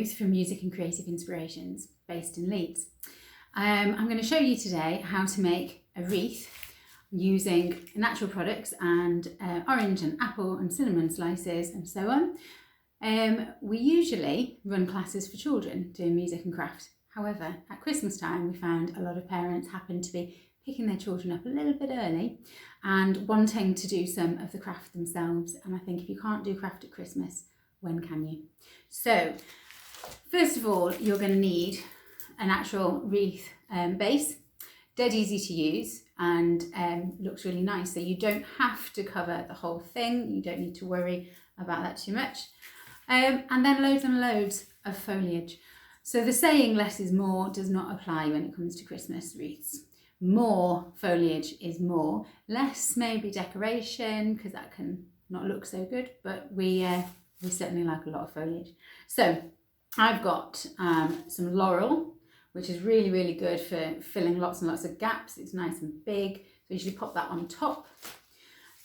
Ruth from Music and Creative Inspirations, based in Leeds. I'm going to show you today how to make a wreath using natural products and orange and apple and cinnamon slices and so on. We usually run classes for children doing music and craft. However, at Christmas time we found a lot of parents happen to be picking their children up a little bit early and wanting to do some of the craft themselves. And I think if you can't do craft at Christmas, when can you? So first of all, you're going to need a natural wreath base, dead easy to use and looks really nice. So you don't have to cover the whole thing. You don't need to worry about that too much. And then loads and loads of foliage. So the saying less is more does not apply when it comes to Christmas wreaths. More foliage is more. Less maybe decoration, because that can not look so good, but we certainly like a lot of foliage. So I've got some laurel, which is really, really good for filling lots and lots of gaps. It's nice and big, so usually pop that on top.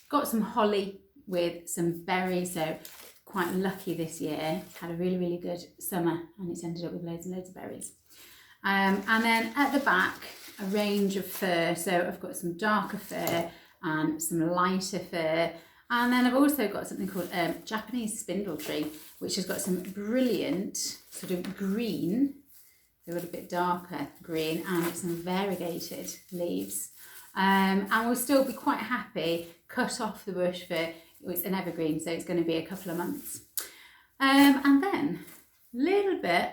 Got some holly with some berries, so quite lucky this year. Had a really, really good summer and it's ended up with loads and loads of berries. And then at the back, a range of fir. So I've got some darker fir and some lighter fir. And then I've also got something called Japanese spindle tree, which has got some brilliant sort of green, so a little bit darker green, and some variegated leaves. And we'll still be quite happy, cut off the bush for, it's an evergreen, so it's going to be a couple of months. And then a little bit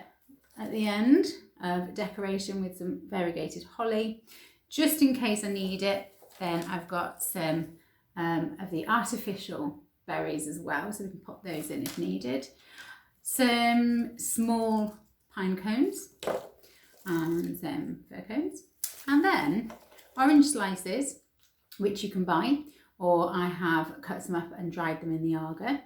at the end of decoration with some variegated holly, just in case I need it. Then I've got some of the artificial berries as well, so we can pop those in if needed. Some small pine cones and some fir cones, and then orange slices, which you can buy, or I have cut some up and dried them in the Arga.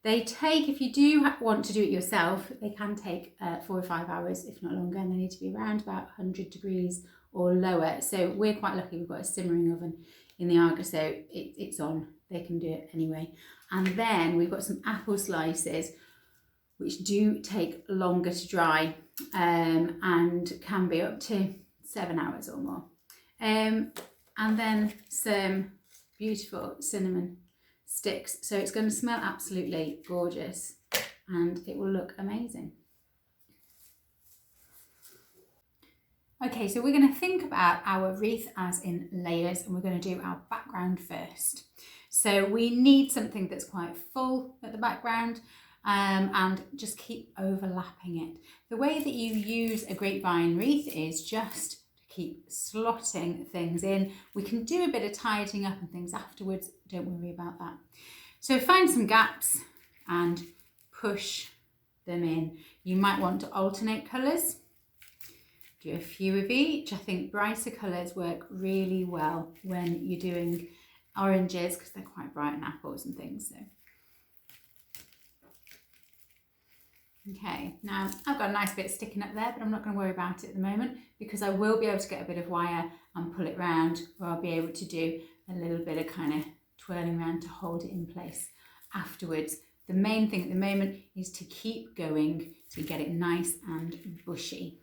They take, if you do want to do it yourself, they can take 4 or 5 hours, if not longer, and they need to be around about 100 degrees or lower. So we're quite lucky, we've got a simmering oven in the Arga, so it's on, they can do it anyway. And then we've got some apple slices, which do take longer to dry and can be up to 7 hours or more. And then some beautiful cinnamon sticks. So it's going to smell absolutely gorgeous and it will look amazing. Okay, so we're going to think about our wreath as in layers, and we're going to do our background first. So we need something that's quite full at the background and just keep overlapping it. The way that you use a grapevine wreath is just to keep slotting things in. We can do a bit of tidying up and things afterwards, don't worry about that. So find some gaps and push them in. You might want to alternate colours. Do a few of each. I think brighter colours work really well when you're doing oranges because they're quite bright, and apples and things. So, okay, now I've got a nice bit sticking up there, but I'm not going to worry about it at the moment because I will be able to get a bit of wire and pull it round, or I'll be able to do a little bit of kind of twirling around to hold it in place afterwards. The main thing at the moment is to keep going to get it nice and bushy.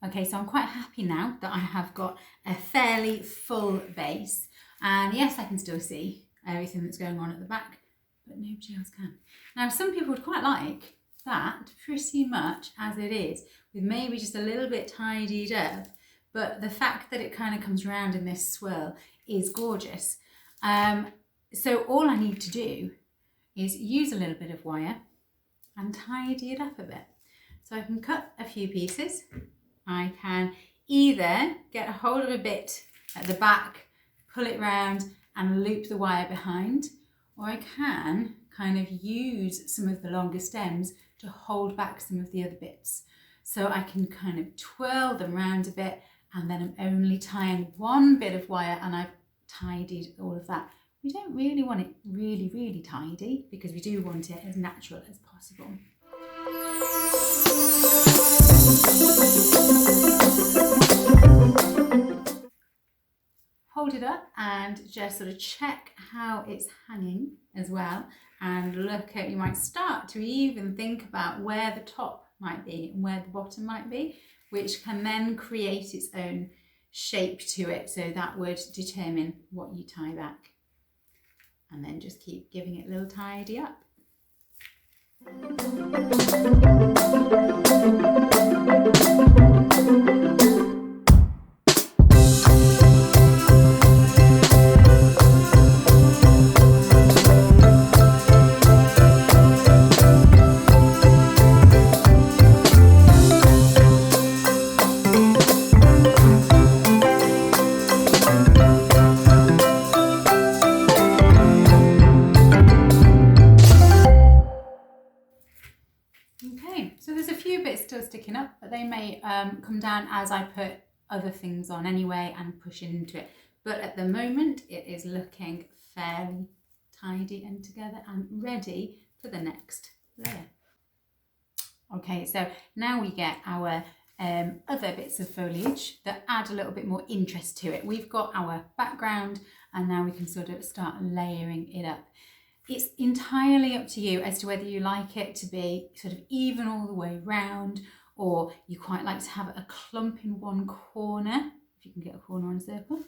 Okay, so I'm quite happy now that I have got a fairly full base, and yes, I can still see everything that's going on at the back, but nobody else can. Now, some people would quite like that pretty much as it is, with maybe just a little bit tidied up, but the fact that it kind of comes around in this swirl is gorgeous. So all I need to do is use a little bit of wire and tidy it up a bit. So I can cut a few pieces. I can either get a hold of a bit at the back, pull it round and loop the wire behind, or I can kind of use some of the longer stems to hold back some of the other bits. So I can kind of twirl them round a bit, and then I'm only tying one bit of wire and I've tidied all of that. We don't really want it really, really tidy because we do want it as natural as possible. Hold it up and just sort of check how it's hanging as well, and look at, you might start to even think about where the top might be and where the bottom might be, which can then create its own shape to it. So that would determine what you tie back, and then just keep giving it a little tidy up. Okay, so there's a few bits still sticking up, but they may come down as I put other things on anyway and push into it. But at the moment, it is looking fairly tidy and together and ready for the next layer. Okay, so now we get our other bits of foliage that add a little bit more interest to it. We've got our background, and now we can sort of start layering it up. It's entirely up to you as to whether you like it to be sort of even all the way round, or you quite like to have a clump in one corner, if you can get a corner on a circle,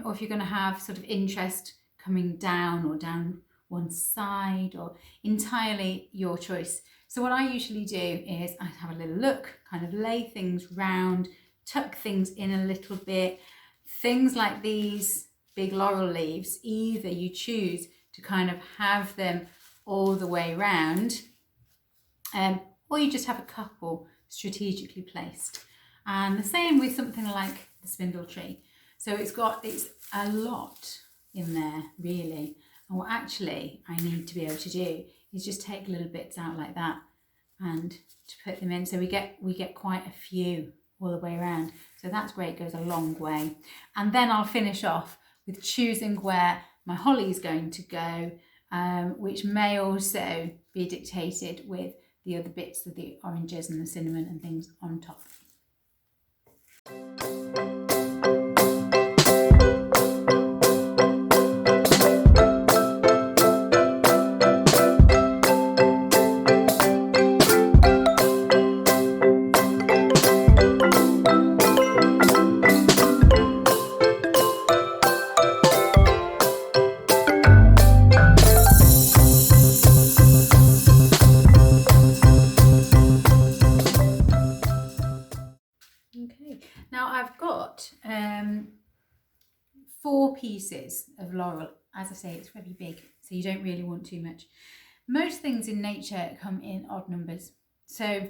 or if you're going to have sort of interest coming down or down one side, or entirely your choice. So what I usually do is I have a little look, kind of lay things round, tuck things in a little bit. Things like these big laurel leaves, either you choose to kind of have them all the way round, or you just have a couple strategically placed. And the same with something like the spindle tree. So it's a lot in there really. And what actually I need to be able to do is just take little bits out like that and to put them in. So we get quite a few all the way around. So that's great, goes a long way. And then I'll finish off with choosing where my holly is going to go, which may also be dictated with the other bits of the oranges and the cinnamon and things on top. Okay, now I've got 4 pieces of laurel. As I say, it's very big, so you don't really want too much. Most things in nature come in odd numbers. So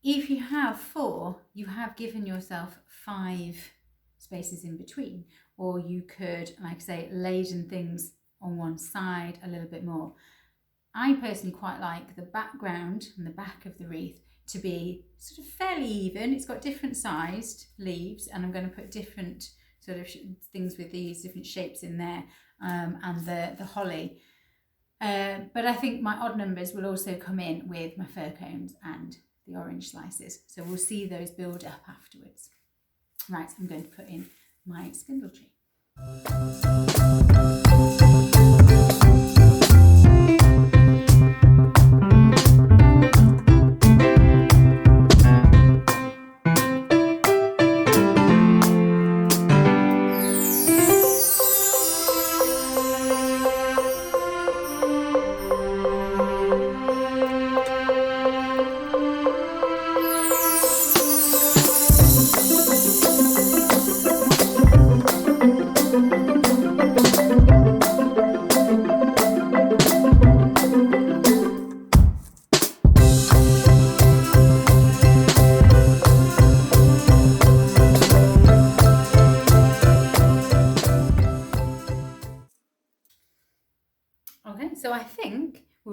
if you have 4, you have given yourself 5 spaces in between, or you could, like I say, laden things on one side a little bit more. I personally quite like the background and the back of the wreath to be sort of fairly even. It's got different sized leaves, and I'm going to put different sort of things with these different shapes in there, and the holly. But I think my odd numbers will also come in with my fir cones and the orange slices. So we'll see those build up afterwards. Right, I'm going to put in my spindle tree.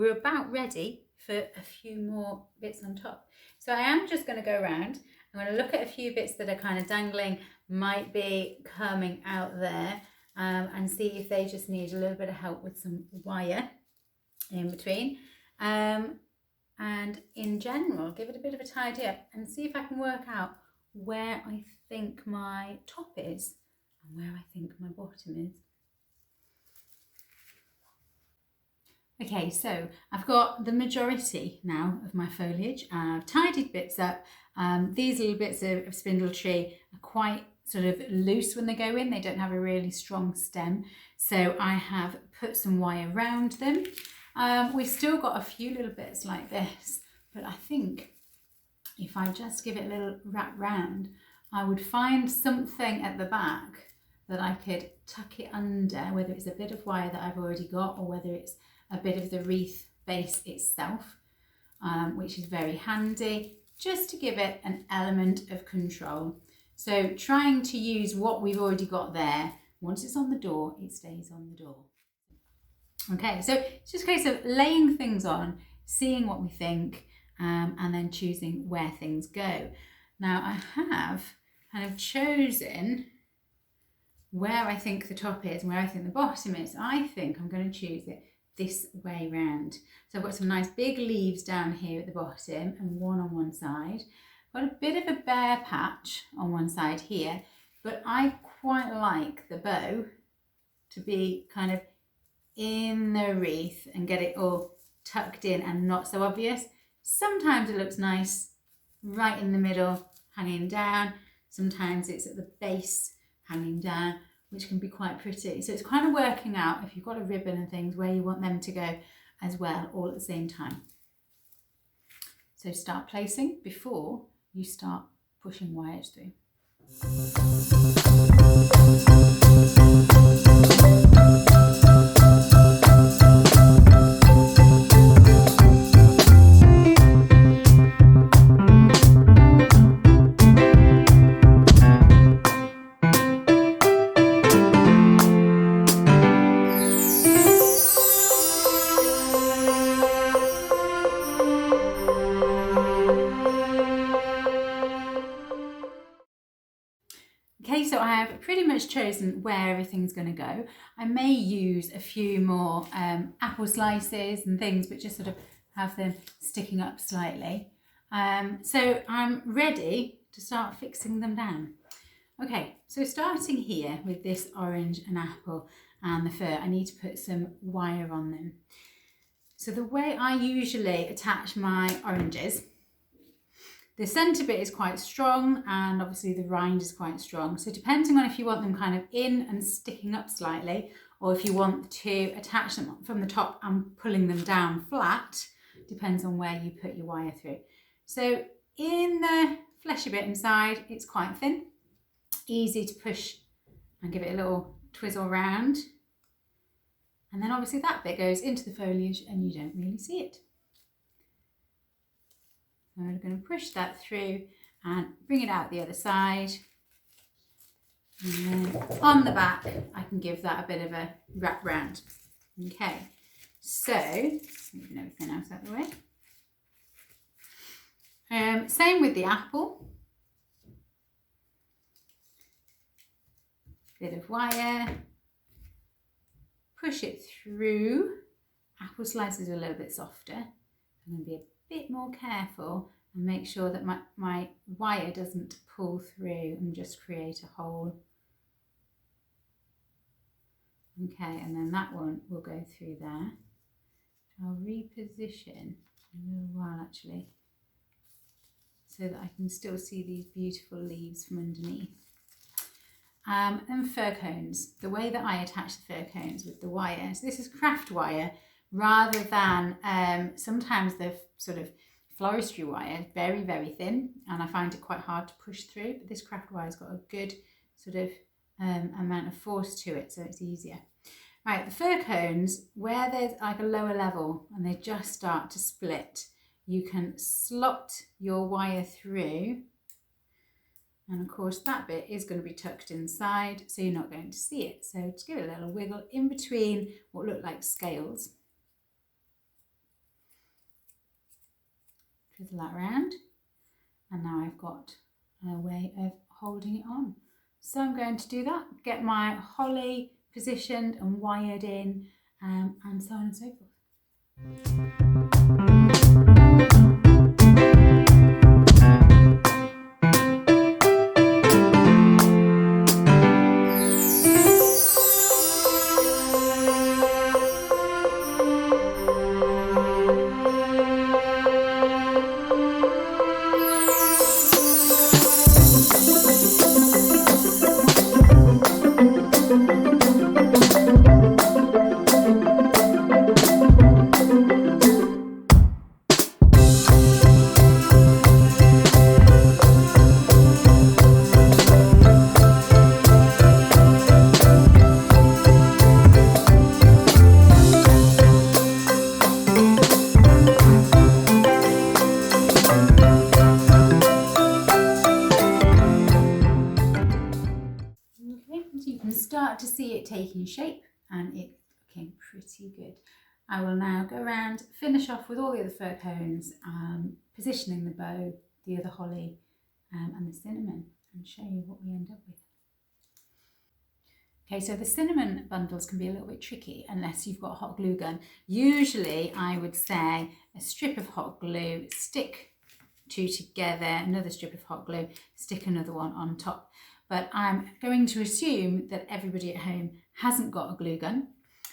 we're about ready for a few more bits on top. So I am just going to go around. I'm going to look at a few bits that are kind of dangling, might be coming out there, and see if they just need a little bit of help with some wire in between. And in general, give it a bit of a tidy up and see if I can work out where I think my top is and where I think my bottom is. Okay, so I've got the majority now of my foliage. I've tidied bits up. These little bits of spindle tree are quite sort of loose when they go in. They don't have a really strong stem. So I have put some wire around them. We've still got a few little bits like this, but I think if I just give it a little wrap round, I would find something at the back that I could tuck it under, whether it's a bit of wire that I've already got or whether it's a bit of the wreath base itself, which is very handy, just to give it an element of control. So trying to use what we've already got there, once it's on the door, it stays on the door. Okay, so it's just a case of laying things on, seeing what we think, and then choosing where things go. Now I have kind of chosen where I think the top is and where I think the bottom is. I think I'm going to choose it this way round. So I've got some nice big leaves down here at the bottom and one on one side. Got a bit of a bare patch on one side here, but I quite like the bow to be kind of in the wreath and get it all tucked in and not so obvious. Sometimes it looks nice right in the middle, hanging down. Sometimes it's at the base, hanging down, which can be quite pretty. So it's kind of working out, if you've got a ribbon and things, where you want them to go as well, all at the same time. So start placing before you start pushing wires through. Okay, so I have pretty much chosen where everything's going to go. I may use a few more apple slices and things, but just sort of have them sticking up slightly. So I'm ready to start fixing them down. Okay, so starting here with this orange and apple and the fir, I need to put some wire on them. So the way I usually attach my oranges, the centre bit is quite strong and obviously the rind is quite strong. So depending on if you want them kind of in and sticking up slightly, or if you want to attach them from the top and pulling them down flat, depends on where you put your wire through. So in the fleshy bit inside, it's quite thin, easy to push and give it a little twizzle round. And then obviously that bit goes into the foliage and you don't really see it. So I'm going to push that through and bring it out the other side. And then on the back, I can give that a bit of a wrap round. Okay, so moving everything else out of the way. Same with the apple. Bit of wire. Push it through. Apple slices are a little bit softer. I'm going to be a bit more careful and make sure that my wire doesn't pull through and just create a hole. Okay, and then that one will go through there. I'll reposition a little while actually, so that I can still see these beautiful leaves from underneath. And fir cones, the way that I attach the fir cones with the wire, so this is craft wire rather than sometimes the sort of floristry wire, very, very thin, and I find it quite hard to push through, but this craft wire's got a good sort of amount of force to it, so it's easier. Right, the fir cones, where there's like a lower level and they just start to split, you can slot your wire through, and of course that bit is going to be tucked inside, so you're not going to see it. So just give it a little wiggle in between what look like scales. fizzle that around, and now I've got a way of holding it on. So I'm going to do that, get my holly positioned and wired in, and so on and so forth. You can start to see it taking shape and it's looking pretty good. I will now go around, finish off with all the other fir cones, positioning the bow, the other holly, and the cinnamon, and show you what we end up with. Okay, so the cinnamon bundles can be a little bit tricky unless you've got a hot glue gun. Usually I would say a strip of hot glue, stick two together, another strip of hot glue, stick another one on top. But I'm going to assume that everybody at home hasn't got a glue gun.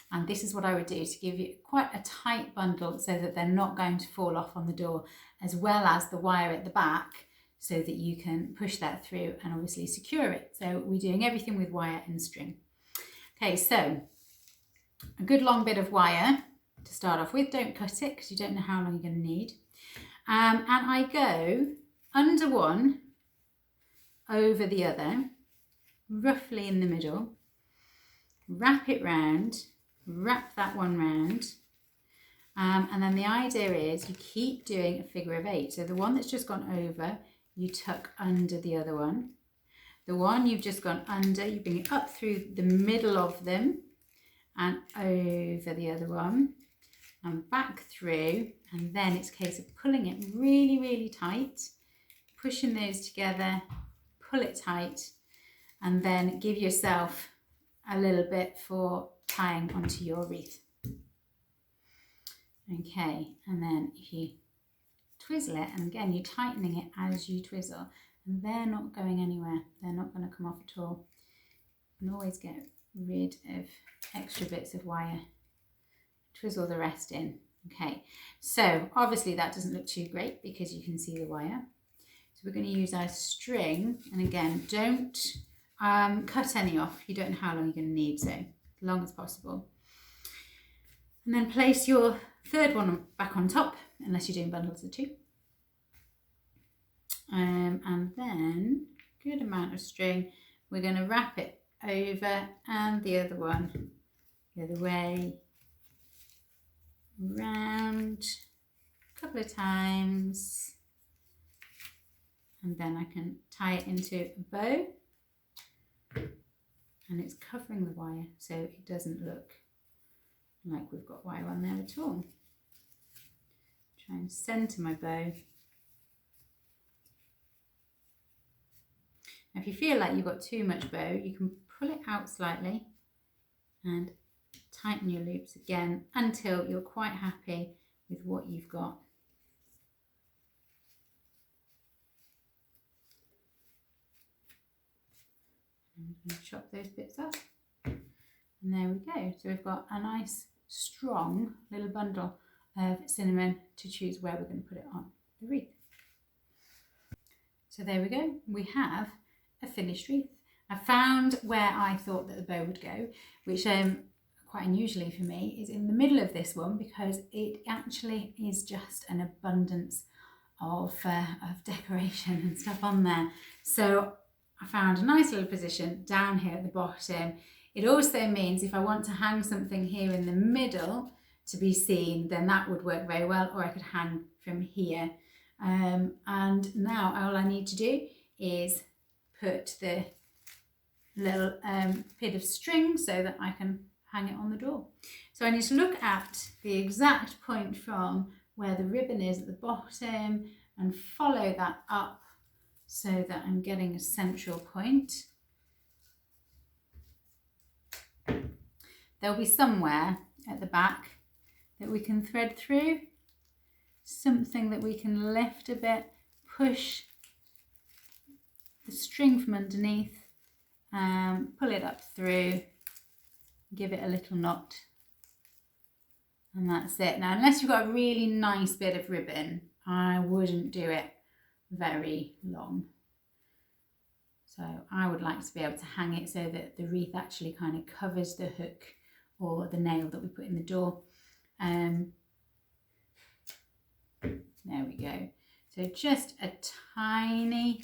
And this is what I would do to give you quite a tight bundle so that they're not going to fall off on the door, as well as the wire at the back so that you can push that through and obviously secure it. So we're doing everything with wire and string. Okay, so a good long bit of wire to start off with. Don't cut it because you don't know how long you're going to need. And I go under one, over the other, roughly in the middle, wrap it round, wrap that one round, and then the idea is you keep doing a figure of 8. So the one that's just gone over, you tuck under the other one. The one you've just gone under, you bring it up through the middle of them and over the other one and back through, and then it's a case of pulling it really, really tight, pushing those together, pull it tight, and then give yourself a little bit for tying onto your wreath. Okay, and then if you twizzle it, and again you're tightening it as you twizzle, and they're not going anywhere, they're not going to come off at all. You can always get rid of extra bits of wire, twizzle the rest in. Okay, so obviously that doesn't look too great because you can see the wire. So we're going to use our string, and again, don't cut any off. You don't know how long you're going to need, so as long as possible. And then place your third one back on top, unless you're doing bundles of 2. And then, good amount of string. We're going to wrap it over and the other one, the other way, round a couple of times. And then I can tie it into a bow, and it's covering the wire so it doesn't look like we've got wire on there at all. Try and centre my bow. Now if you feel like you've got too much bow, you can pull it out slightly and tighten your loops again until you're quite happy with what you've got. I'm going to chop those bits up, and there we go. So we've got a nice strong little bundle of cinnamon to choose where we're going to put it on the wreath. So there we go, we have a finished wreath. I found where I thought that the bow would go, which quite unusually for me is in the middle of this one, because it actually is just an abundance of decoration and stuff on there. So I found a nice little position down here at the bottom. It also means if I want to hang something here in the middle to be seen, then that would work very well, or I could hang from here. And now all I need to do is put the little bit of string so that I can hang it on the door. So I need to look at the exact point from where the ribbon is at the bottom and follow that up so that I'm getting a central point. There'll be somewhere at the back that we can thread through, something that we can lift a bit, push the string from underneath, pull it up through, give it a little knot, and that's it. Now, unless you've got a really nice bit of ribbon, I wouldn't do it very long. So I would like to be able to hang it so that the wreath actually kind of covers the hook or the nail that we put in the door. There we go. So just a tiny,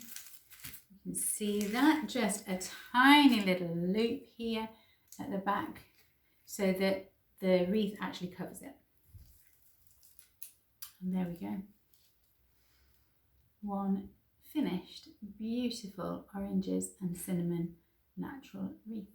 you can see that, just a tiny little loop here at the back so that the wreath actually covers it. And there we go. One finished, beautiful oranges and cinnamon natural wreath.